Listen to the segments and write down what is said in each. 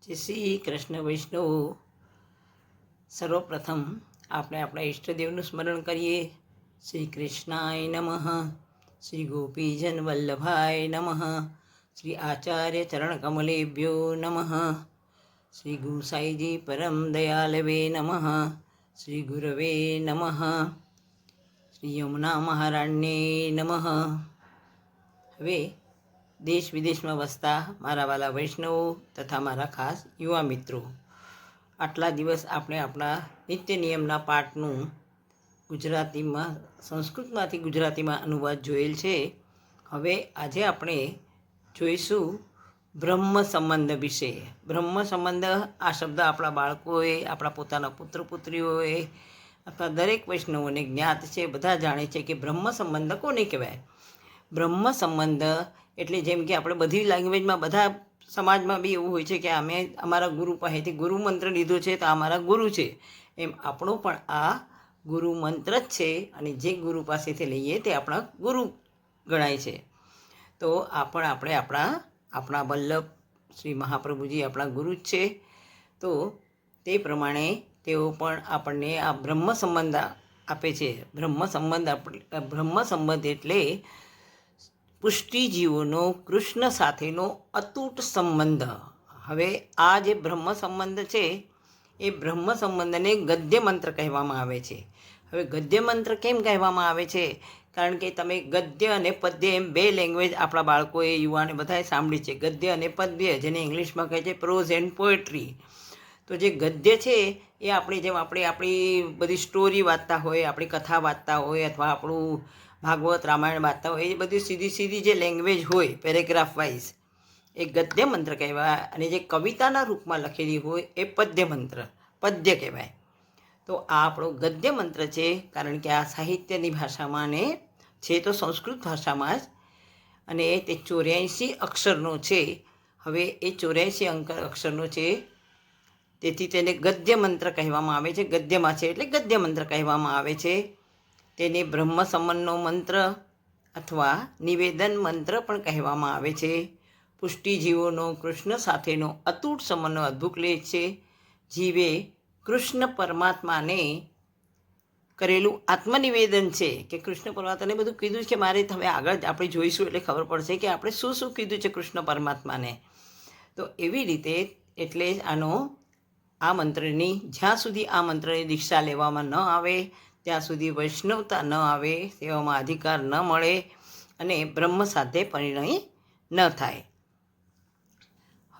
જય શ્રી કૃષ્ણ વૈષ્ણવ. સર્વપ્રથમ આપણે આપણા ઈષ્ટદેવનું સ્મરણ કરીએ. શ્રી કૃષ્ણાય નમઃ, શ્રી ગોપીજન વલ્લભાય નમઃ, શ્રી આચાર્ય ચરણકમલેભ્યો નમઃ, શ્રી ગુસાઈજી પરમ દયાલવે નમઃ, શ્રી ગુરવે નમઃ, શ્રી યમુના મહારાણ્યે નમઃ. હવે દેશ વિદેશમાં વસતા મારા વાલા વૈષ્ણવો તથા મારા ખાસ યુવા મિત્રો, આટલા દિવસ આપણે આપણા નિત્ય નિયમના પાઠનું ગુજરાતીમાં સંસ્કૃતમાંથી ગુજરાતીમાં અનુવાદ જોયેલ છે. હવે આજે આપણે જોઈશું બ્રહ્મ સંબંધ વિશે. બ્રહ્મ સંબંધ આ શબ્દ આપણા બાળકોએ, આપણા પોતાના પુત્ર પુત્રીઓએ અથવા દરેક વૈષ્ણવોને જ્ઞાત છે. બધા જાણે છે કે બ્રહ્મ સંબંધ કોને કહેવાય. બ્રહ્મ સંબંધ એટલે જેમ કે આપણે બધી લેંગ્વેજમાં, બધા સમાજમાં બી એવું હોય છે કે અમે અમારા ગુરુ પાસેથી ગુરુ મંત્ર લીધો છે તો અમારા ગુરુ છે, એમ આપણો પણ આ ગુરુ મંત્ર જ છે અને જે ગુરુ પાસેથી લઈએ તે આપણા ગુરુ ગણાય છે. તો આ પણ આપણે આપણા વલ્લભ શ્રી મહાપ્રભુજી આપણા ગુરુ જ છે. તો તે પ્રમાણે તેઓ પણ આપણને આ બ્રહ્મ સંબંધ આપે છે. બ્રહ્મ સંબંધ એટલે પુષ્ટિજીવોનો કૃષ્ણ સાથેનો અતૂટ સંબંધ. હવે આ જે બ્રહ્મ સંબંધ છે એ બ્રહ્મ સંબંધને ગદ્ય મંત્ર કહેવામાં આવે છે. હવે ગદ્ય મંત્ર કેમ કહેવામાં આવે છે? કારણ કે તમે ગદ્ય અને પદ્ય એમ બે લેંગ્વેજ આપણા બાળકોએ, યુવાને બધાએ સાંભળી છે. ગદ્ય અને પદ્ય, જેને ઇંગ્લિશમાં કહે છે પ્રોઝ એન્ડ પોએટ્રી. તો જે ગદ્ય છે એ જેમ આપણે આપણી બધી સ્ટોરી વાંચતા હોય, આપણી કથા વાંચતા હોય અથવા આપણું ભાગવત રામાયણ વાંચતા હોય, એ બધી સીધી જે લેંગ્વેજ હોય પેરેગ્રાફ વાઇઝ, એ ગદ્ય મંત્ર કહેવાય. અને જે કવિતાના રૂપમાં લખેલી હોય એ પદ્ય કહેવાય. તો આ આપણો ગદ્ય મંત્ર છે, કારણ કે આ સાહિત્યની ભાષામાં ને છે તો સંસ્કૃત ભાષામાં જ, અને તે 84 અક્ષરનો છે. હવે એ 84 અક્ષરનો છે, તેથી તેને ગદ્ય મંત્ર કહેવામાં આવે છે. ગદ્યમાં છે એટલે ગદ્ય મંત્ર કહેવામાં આવે છે. તેને બ્રહ્મ સંબંધનો મંત્ર અથવા નિવેદન મંત્ર પણ કહેવામાં આવે છે. પુષ્ટિજીવોનો કૃષ્ણ સાથેનો અતૂટ સંબંધનો અદ્ભુત લેખ છે. જીવે કૃષ્ણ પરમાત્માને કરેલું આત્મનિવેદન છે કે કૃષ્ણ પરમાત્માને બધું કીધું છે. મારે હવે આગળ આપણે જોઈશું એટલે ખબર પડશે કે આપણે શું શું કીધું છે કૃષ્ણ પરમાત્માને. તો એવી રીતે એટલે આ મંત્રની, જ્યાં સુધી આ મંત્રની દીક્ષા લેવામાં ન આવે ત્યાં સુધી વૈષ્ણવતા ન આવે, સેવામાં અધિકાર ન મળે અને બ્રહ્મ સાથે પરિણય ન થાય.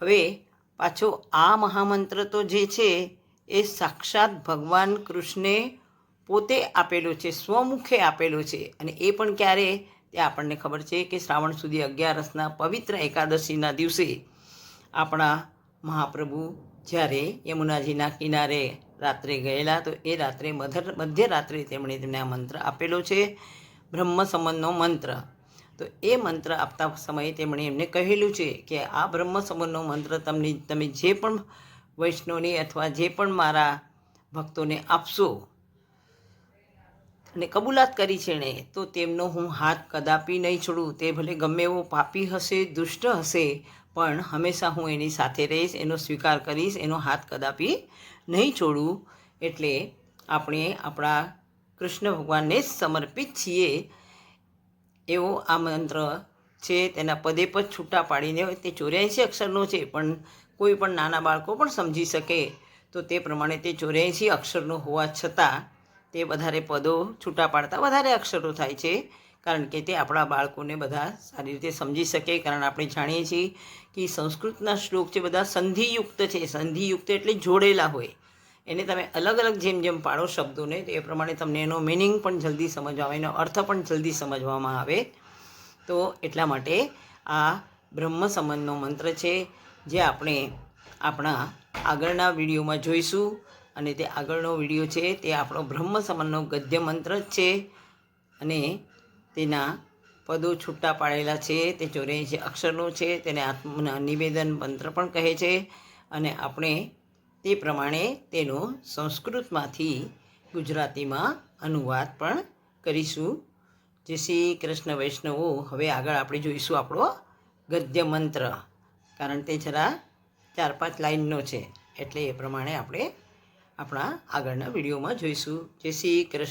હવે પાછો આ મહામંત્ર તો જે છે એ સાક્ષાત ભગવાન કૃષ્ણે પોતે આપેલો છે, સ્વમુખે આપેલો છે. અને એ પણ ક્યારે? તે આપણને ખબર છે કે શ્રાવણ સુધી 11 પવિત્ર એકાદશીના દિવસે આપણા મહાપ્રભુ જ્યારે યમુનાજીના કિનારે રાત્રે ગયેલા, તો એ રાત્રે મધ્યરાત્રે તેમણે આ મંત્ર આપેલો છે, બ્રહ્મ સંબંધનો મંત્ર. તો એ મંત્ર આપતા સમયે તેમણે એમને કહેલું છે કે આ બ્રહ્મ સંબંધનો મંત્ર તમે જે પણ વૈષ્ણવની અથવા જે પણ મારા ભક્તોને આપશો અને કબૂલાત કરી છે ને, તો તેમનો હું હાથ કદાપી નહીં છોડું. તે ભલે ગમે એવો પાપી હશે, દુષ્ટ હશે, પણ હંમેશા હું એની સાથે રહીશ, એનો સ્વીકાર કરીશ, એનો હાથ કદાપી નહીં છોડું. એટલે આપણે આપણા કૃષ્ણ ભગવાનને જ સમર્પિત છીએ એવો આ મંત્ર છે. તેના પદે પદ છૂટા પાડીને, તે 84 અક્ષરનો છે, પણ કોઈ પણ નાના બાળકો પણ સમજી શકે તો તે પ્રમાણે તે 84 અક્ષરનો હોવા છતાં તે વધારે પદો છૂટા પાડતા વધારે અક્ષરો થાય છે, કારણ કે તે આપણા બાળકોને બધા સારી રીતે સમજી શકે. કારણ આપણે જાણીએ છીએ કે સંસ્કૃતના શ્લોક છે બધા સંધિયુક્ત છે. સંધિયુક્ત એટલે જોડેલા હોય. એને તમે અલગ અલગ જેમ પાડો શબ્દોને, તો એ પ્રમાણે તમને એનો મિનિંગ પણ જલ્દી સમજવા આવે, એનો અર્થ પણ જલ્દી સમજવામાં આવે. તો એટલા માટે આ બ્રહ્મ સંબંધનો મંત્ર છે, જે આપણે આપણા આગળના વિડીયોમાં જોઈશું. અને તે આગળનો વિડીયો છે તે આપણો બ્રહ્મ સંબંધનો ગદ્ય મંત્ર જ છે, અને તેના પદો છૂટા પાડેલા છે. તે 84 અક્ષરનો છે. તેને નિવેદન મંત્ર પણ કહે છે. અને આપણે તે પ્રમાણે તેનો સંસ્કૃતમાંથી ગુજરાતીમાં અનુવાદ પણ કરીશું. જય શ્રી કૃષ્ણ વૈષ્ણવો. હવે આગળ આપણે જોઈશું આપણો ગદ્ય મંત્ર, કારણ તે જરા 4-5 લાઈનનો છે, એટલે એ પ્રમાણે આપણે આપણા આગળના વિડીયોમાં જોઈશું. જય શ્રી કૃષ્ણ.